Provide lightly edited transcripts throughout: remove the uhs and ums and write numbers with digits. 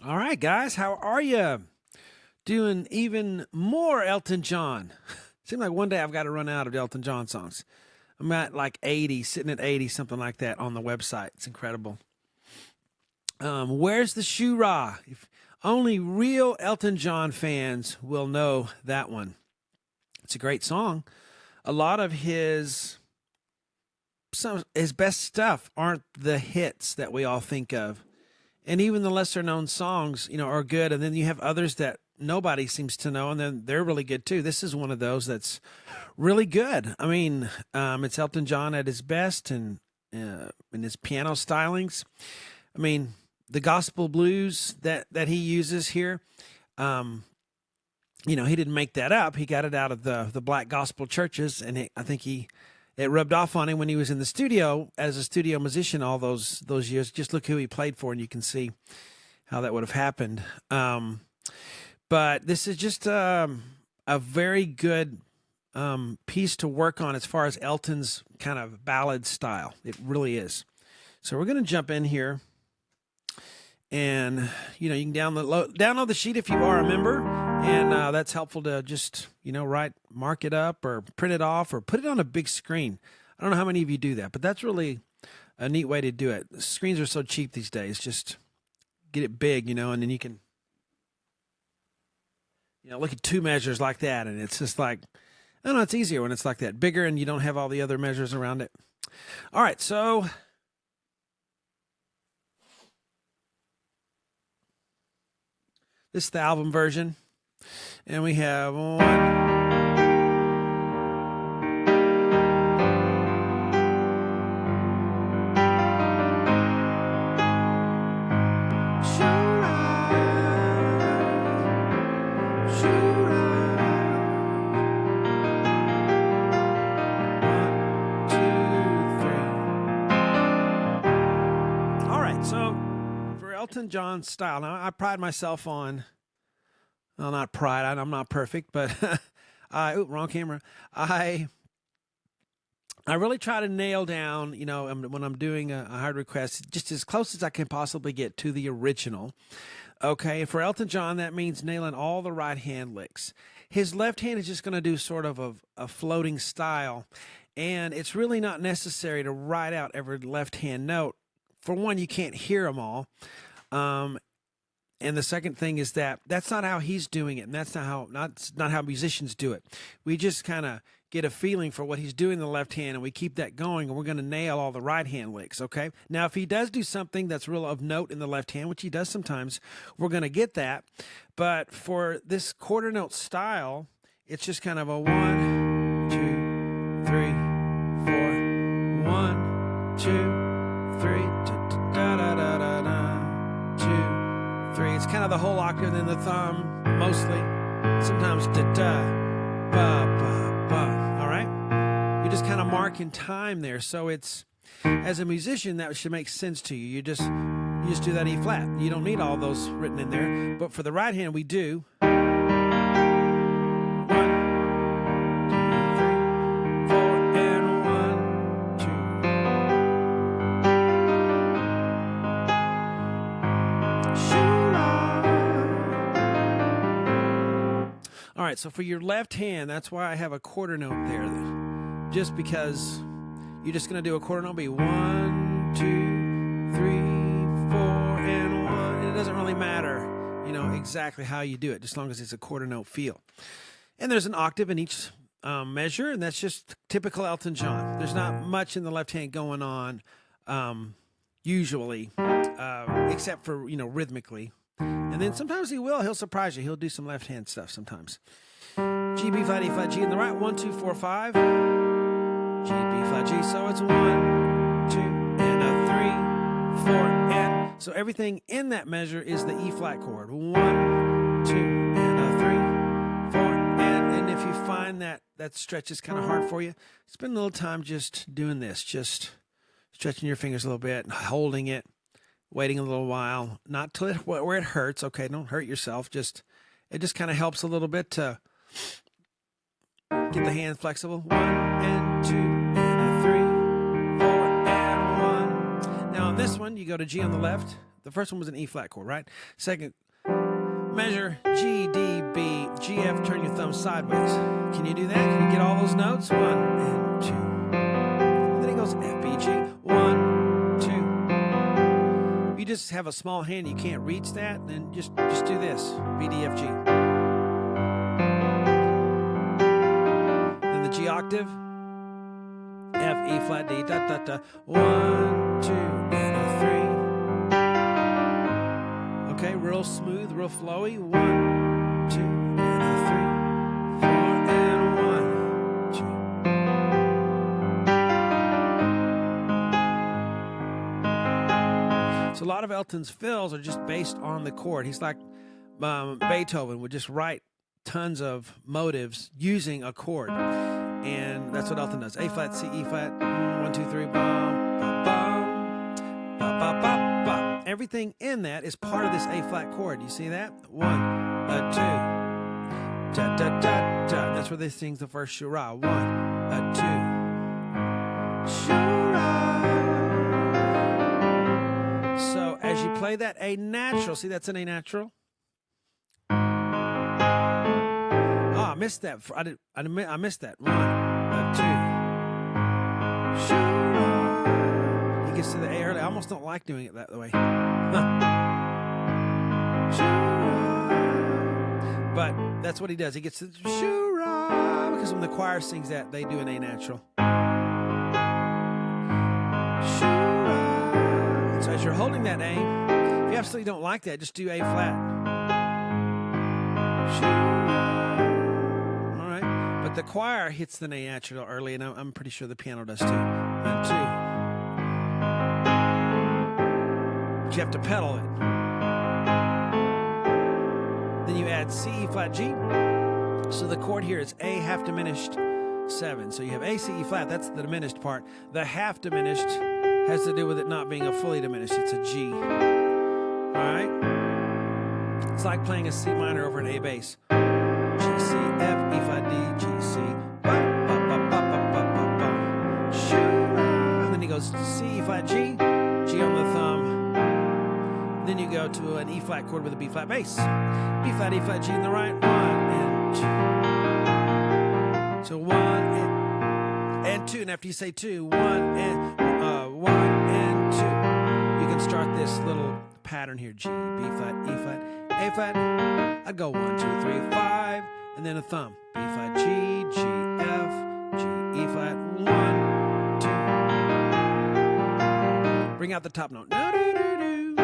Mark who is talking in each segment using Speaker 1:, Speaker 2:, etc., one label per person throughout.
Speaker 1: All right, guys, how are you? Doing even more Elton John. Seems like one day I've got to run out of Elton John songs. I'm at like 80, sitting at 80, something like that on the website. It's incredible. Where's the Shoo-Rah? If only real Elton John fans will know that one. It's a great song. A lot of his best stuff aren't the hits that we all think of. And even the lesser known songs, are good. And then you have others that nobody seems to know, and then they're really good too. This is one of those that's really good. I mean, it's Elton John at his best, and in his piano stylings. I mean, the gospel blues that he uses here. He didn't make that up. He got it out of the black gospel churches, and I think it rubbed off on him when he was in the studio as a studio musician all those years. Just look who he played for, and you can see how that would have happened. But this is just a very good piece to work on as far as Elton's kind of ballad style. It really is. So we're going to jump in here, and you can download the sheet if you are a member. And that's helpful to just, mark it up or print it off or put it on a big screen. I don't know how many of you do that, but that's really a neat way to do it. The screens are so cheap these days. Just get it big, and then you can, look at two measures like that. And it's just like, I don't know, it's easier when it's like that. Bigger, and you don't have all the other measures around it. All right, so this is the album version. And we have one. Elton John style. Now, I pride myself on, well, not pride, I'm not perfect, but wrong camera. I really try to nail down, when I'm doing a hard request, just as close as I can possibly get to the original. Okay, for Elton John, that means nailing all the right hand licks. His left hand is just going to do sort of a floating style, and it's really not necessary to write out every left hand note. For one, you can't hear them all. And the second thing is that's not how he's doing it, and that's not how musicians do it. We just kind of get a feeling for what he's doing in the left hand, and we keep that going, and we're going to nail all the right hand licks, okay? Now, if he does do something that's real of note in the left hand, which he does sometimes, we're going to get that. But for this quarter note style, it's just kind of a 1, 2, 3, 4, 1, 2, 3, da da da da da. 2, 3. It's kind of the whole octave, and then the thumb, mostly. Sometimes da-da, ba-ba-ba. All right? You're just kind of marking time there. So it's, as a musician, that should make sense to you. You just do that E flat. You don't need all those written in there. But for the right hand, we do. All right, so for your left hand, that's why I have a quarter note there. Just because you're just going to do a quarter note, be 1, 2, 3, 4, and 1. It doesn't really matter, exactly how you do it, just as long as it's a quarter note feel. And there's an octave in each measure, and that's just typical Elton John. There's not much in the left hand going on, usually, except for, rhythmically. And then sometimes he'll surprise you. He'll do some left hand stuff sometimes. G, B flat, E flat, G in the right. 1, 2, 4, 5. G, B flat, G. So it's 1, 2, and a 3, 4, and. So everything in that measure is the E flat chord. 1, 2, and a 3, 4, and if you find that stretch is kind of hard for you, spend a little time just doing this. Just stretching your fingers a little bit, holding it. Waiting a little while, not till where it hurts. Okay, don't hurt yourself. It just kind of helps a little bit to get the hand flexible. 1 and 2 and a 3, 4 and 1. Now on this one, you go to G on the left, The first one was an E flat chord, right? Second measure G, D, B, G, F. Turn your thumb sideways. Can you do that? Can you get all those notes? 1 and 2. And then it goes F, B, G. 1, 2. If you just have a small hand, you can't reach that. Then just do this: B, D, F, G. Then the G octave. F, E flat, D, da, da, da. 1, 2, and a 3. Okay, real smooth, real flowy. 1, 2, and a 3, 4, and 1, 2. So a lot of Elton's fills are just based on the chord. He's like Beethoven would just write tons of motives using a chord. And that's what Elton does. A flat, C, E flat, 1, 2, 3, bum, bum, bum, bum, bum, bum, bum. Everything in that is part of this A flat chord. You see that? 1, 2, da, da, da, da. That's where they sing the first shura. 1, 2, shura. So as you play that A natural, see that's an A natural. I missed that. I missed that. 1, 2. He gets to the A early. I almost don't like doing it that way. But that's what he does. He gets to the shura, because when the choir sings that, they do an A natural. Shura. So as you're holding that A, if you absolutely don't like that, just do A flat. Shura. But the choir hits the A natural early, and I'm pretty sure the piano does too. 1, 2. But you have to pedal it. Then you add C, E flat, G. So the chord here is A half diminished 7. So you have A, C, E flat. That's the diminished part. The half diminished has to do with it not being a fully diminished. It's a G. All right? It's like playing a C minor over an A bass. G, C, F, E flat, D, G, C, ba, ba, ba, ba, ba, ba, ba, ba. And then he goes C, E flat, G, G on the thumb. Then you go to an E flat chord with a B flat bass. B flat, E flat, G in the right. 1 and 2. So 1 and 2. And after you say 2, 1 and 2. You can start this little pattern here. G, B flat, E flat, A flat. I'd go 1, 2, 3, 5, and then a thumb. B flat, G, G, F, G, E flat, 1, 2. Bring out the top note. Do, do, do, do.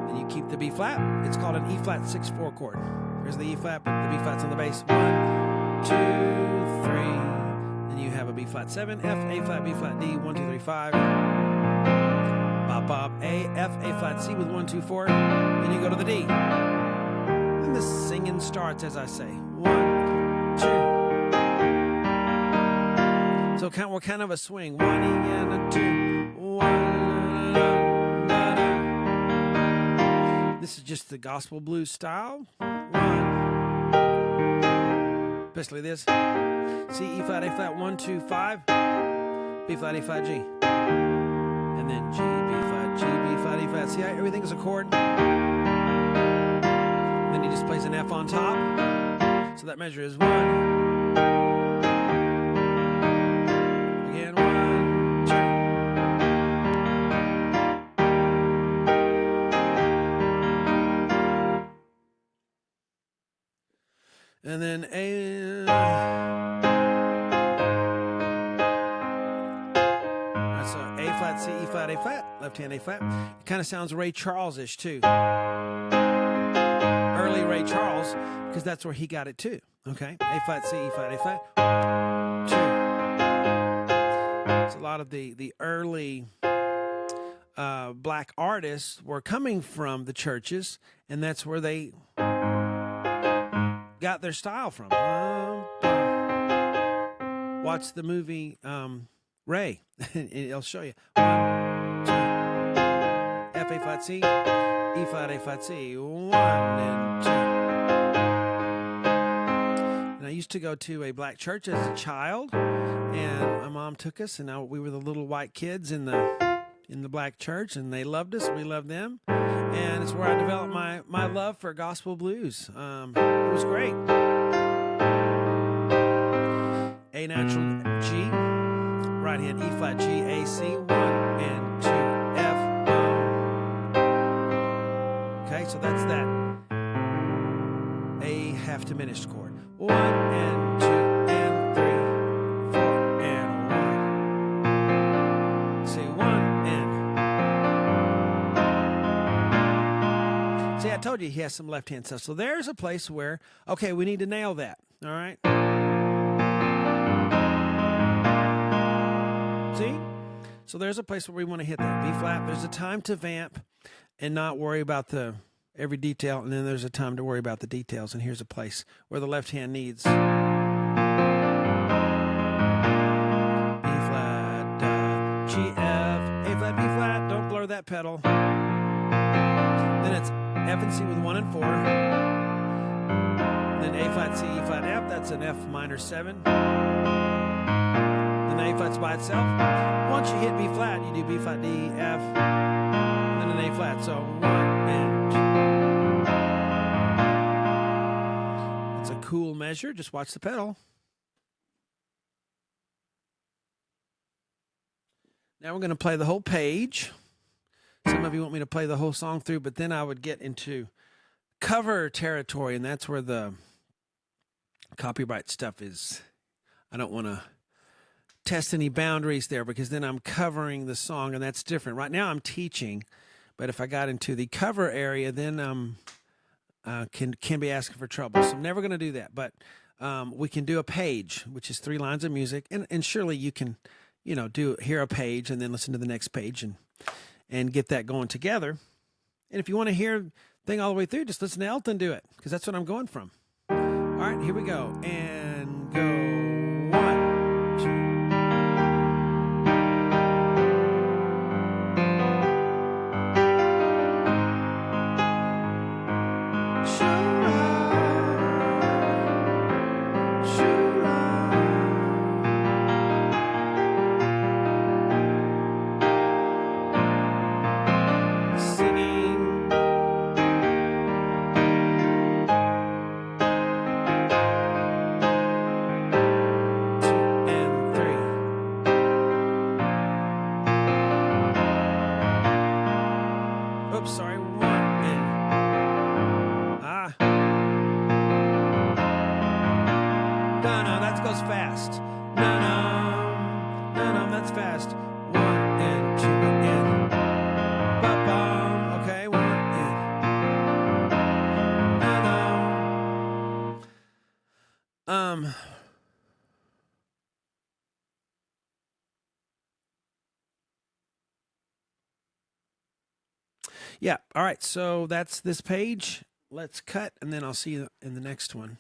Speaker 1: Then you keep the B flat. It's called an E flat 6/4 chord. Here's the E flat, but the B flat's on the bass. 1, 2, 3. Then you have a B flat 7, F, A flat, B flat, D, 1, 2, 3, 5. Bop, bop, A, F, A flat, C with 1, 2, 4. Then you go to the D. And the singing starts as I say. 1, 2. So we're kind of a swing. 1 and a 2. 1. This is just the gospel blues style. 1. Especially this. C, E flat, A flat, 1, 2, 5. B flat, A flat, G. And then G, B flat, G, B flat, E flat. See how everything's a chord? And then he just plays an F on top. So that measure is 1. Again, 1, 2. And then A. So A flat, C, E flat, A flat, left hand A flat. It kind of sounds Ray Charles-ish too. Early Ray Charles, because that's where he got it too. Okay, A flat, C, E flat, A flat, 2. So a lot of the early black artists were coming from the churches, and that's where they got their style from. Watch the movie Ray, and it'll show you. 1, 2, F, A flat, C, E flat, A flat, C, 1 and 2. Now I used to go to a black church as a child, and my mom took us, and now we were the little white kids in the black church, and they loved us. We loved them, and it's where I developed my love for gospel blues. It was great. A natural G, right hand E flat G A C 1 and 2 F. Okay, so that's that A half diminished chord. 1 and 2 and 3, 4 and 1. See 1 and. See, I told you he has some left hand stuff. So there's a place where, okay, we need to nail that. All right. See? So there's a place where we want to hit that B flat. There's a time to vamp and not worry about every detail, and then there's a time to worry about the details. And here's a place where the left hand needs B flat, G, F, A flat, B flat. Don't blur that pedal. Then it's F and C with 1 and 4. Then A flat, C, E flat, F. That's an F minor 7. Then A flat's by itself. Once you hit B flat, you do B flat, D, F, then an A flat. So 1 and 2. It's a cool measure. Just watch the pedal. Now we're going to play the whole page. Some of you want me to play the whole song through, but then I would get into cover territory, and that's where the copyright stuff is. I don't want to test any boundaries there, because then I'm covering the song, and that's different. Right now I'm teaching, but if I got into the cover area, then can be asking for trouble. So I'm never going to do that. But we can do a page, which is 3 lines of music, and surely you can, hear a page and then listen to the next page and get that going together. And if you want to hear the thing all the way through, just listen to Elton do it, because that's what I'm going from. All right, here we go, and go 1, 2. Oops, sorry, 1 and no, that goes fast. No, that's fast. 1 and 2 and ba-bum. Okay, 1 and no. Yeah, all right, so that's this page. Let's cut, and then I'll see you in the next one.